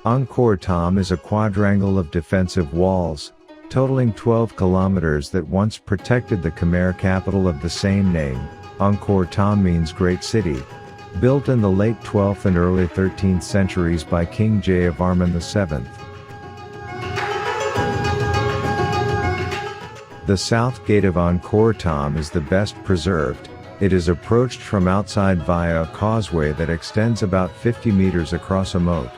Angkor Thom is a quadrangle of defensive walls, totaling 12 kilometers that once protected the Khmer capital of the same name. Angkor Thom means great city. Built in the late 12th and early 13th centuries by King Jayavarman VII. The south gate of Angkor Thom is the best preserved. It is approached from outside via a causeway that extends about 50 meters across a moat.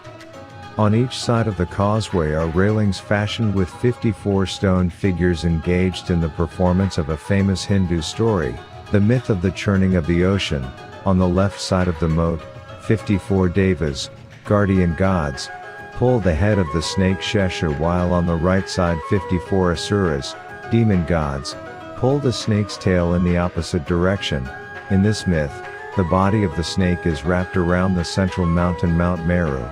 On each side of the causeway are railings fashioned with 54 stone figures engaged in the performance of a famous Hindu story, the myth of the churning of the ocean. On the left side of the moat, 54 devas, guardian gods, pull the head of the snake Shesha, while on the right side 54 asuras, demon gods, pull the snake's tail in the opposite direction. In this myth, the body of the snake is wrapped around the central mountain Mount Meru.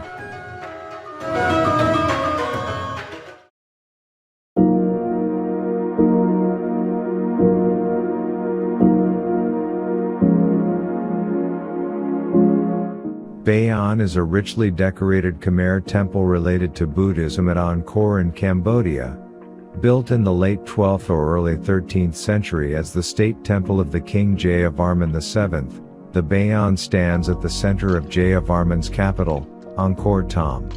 Bayon is a richly decorated Khmer temple related to Buddhism at Angkor in Cambodia. Built in the late 12th or early 13th century as the state temple of the King Jayavarman VII, the Bayon stands at the center of Jayavarman's capital, Angkor Thom.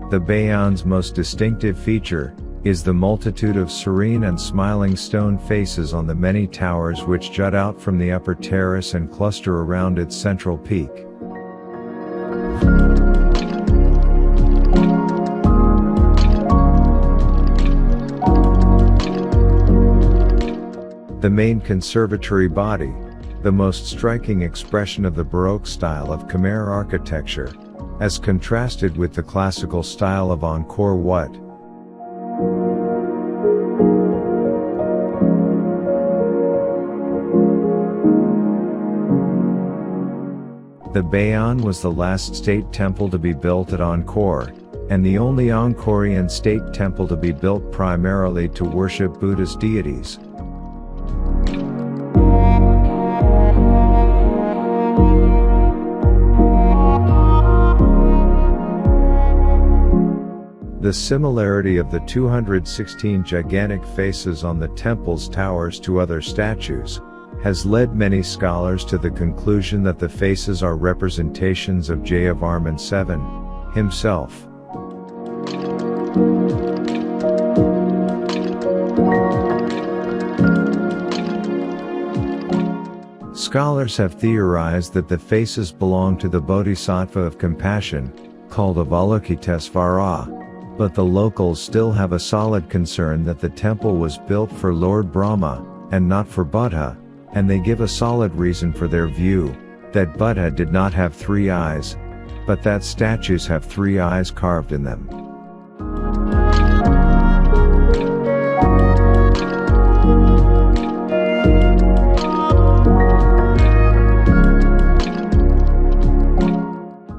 The Bayon's most distinctive feature is the multitude of serene and smiling stone faces on the many towers which jut out from the upper terrace and cluster around its central peak. The main conservatory body, the most striking expression of the Baroque style of Khmer architecture, as contrasted with the classical style of Angkor Wat. The Bayon was the last state temple to be built at Angkor, and the only Angkorian state temple to be built primarily to worship Buddhist deities. The similarity of the 216 gigantic faces on the temple's towers to other statues has led many scholars to the conclusion that the faces are representations of Jayavarman VII himself. Scholars have theorized that the faces belong to the Bodhisattva of compassion, called Avalokitesvara. But the locals still have a solid concern that the temple was built for Lord Brahma, and not for Buddha, and they give a solid reason for their view, that Buddha did not have 3 eyes, but that statues have 3 eyes carved in them.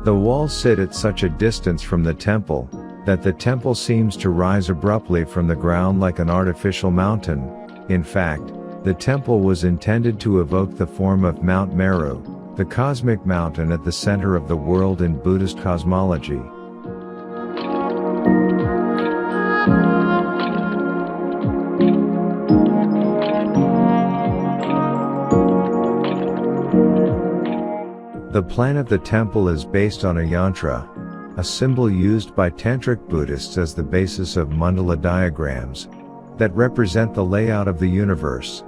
The walls sit at such a distance from the temple, that the temple seems to rise abruptly from the ground like an artificial mountain. In fact, the temple was intended to evoke the form of Mount Meru, the cosmic mountain at the center of the world in Buddhist cosmology. The plan of the temple is based on a yantra, a symbol used by Tantric Buddhists as the basis of mandala diagrams that represent the layout of the universe.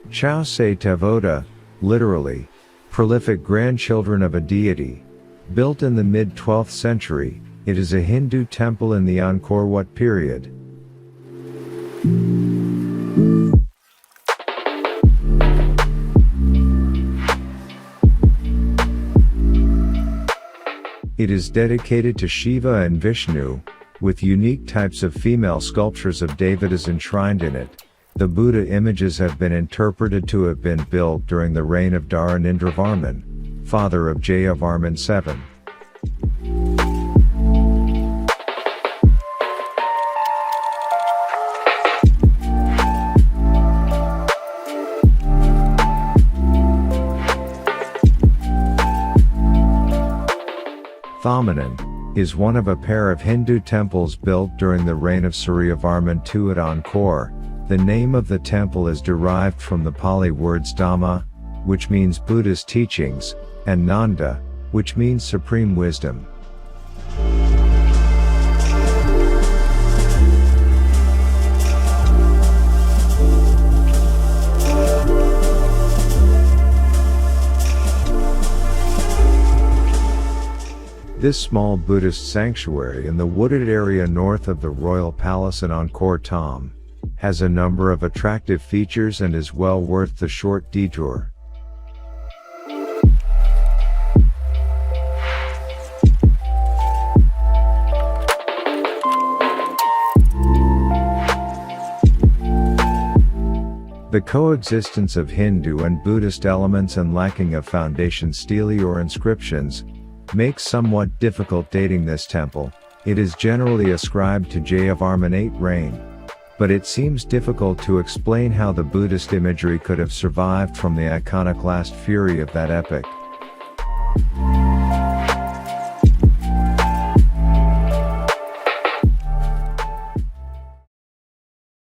Chau say Tevoda, literally, prolific grandchildren of a deity. Built in the mid-12th century, it is a Hindu temple in the Angkor Wat period. It is dedicated to Shiva and Vishnu, with unique types of female sculptures of Devatas enshrined in it. The Buddha images have been interpreted to have been built during the reign of Dhammananda, father of Jayavarman VII. Thommanon is one of a pair of Hindu temples built during the reign of Suryavarman II at Angkor. The name of the temple is derived from the Pali words Dhamma, which means Buddha's teachings, and Nanda, which means supreme wisdom. This small Buddhist sanctuary in the wooded area north of the royal palace in Angkor Thom has a number of attractive features and is well worth the short detour. The coexistence of Hindu and Buddhist elements and lacking of foundation stele or inscriptions makes somewhat difficult dating this temple. It is generally ascribed to Jayavarman VIII reign, but it seems difficult to explain how the Buddhist imagery could have survived from the iconoclast fury of that epoch.